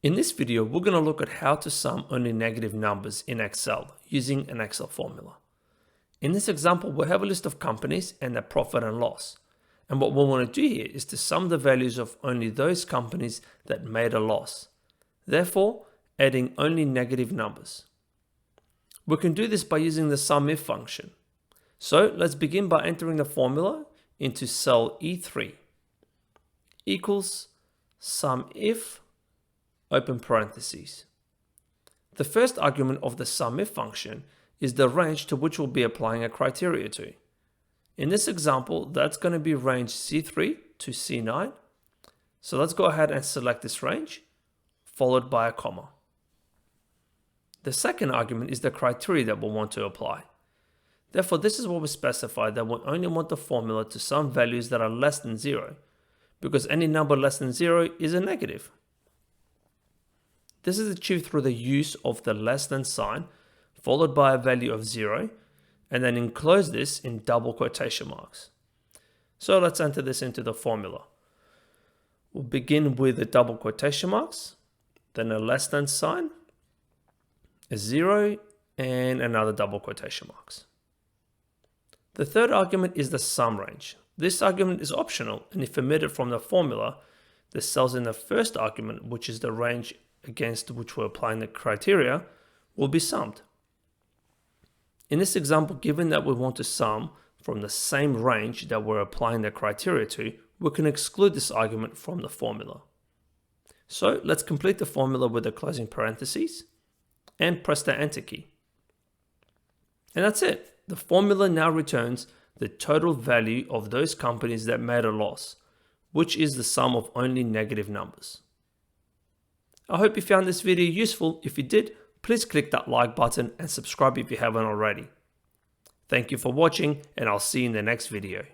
In this video, we're going to look at how to sum only negative numbers in Excel using an Excel formula. In this example, we have a list of companies and their profit and loss. And what we want to do here is to sum the values of only those companies that made a loss, therefore adding only negative numbers. We can do this by using the SUMIF function. So let's begin by entering the formula into cell E3 equals SUMIF open parentheses. The first argument of the SUMIF function is the range to which we'll be applying a criteria to. In this example, that's going to be range C3 to C9. So let's go ahead and select this range, followed by a comma. The second argument is the criteria that we'll want to apply. Therefore, this is what we specify that we only want the formula to sum values that are less than 0, because any number less than 0 is a negative. This is achieved through the use of the less than sign, followed by a value of 0, and then enclose this in double quotation marks. So let's enter this into the formula. We'll begin with the double quotation marks, then a less than sign, a 0, and another double quotation marks. The third argument is the sum range. This argument is optional, and if omitted from the formula, the cells in the first argument, which is the range against which we're applying the criteria, will be summed. In this example, given that we want to sum from the same range that we're applying the criteria to, we can exclude this argument from the formula. So let's complete the formula with the closing parentheses and press the enter key. And that's it. The formula now returns the total value of those companies that made a loss, which is the sum of only negative numbers. I hope you found this video useful. If you did, please click that like button and subscribe if you haven't already. Thank you for watching, and I'll see you in the next video.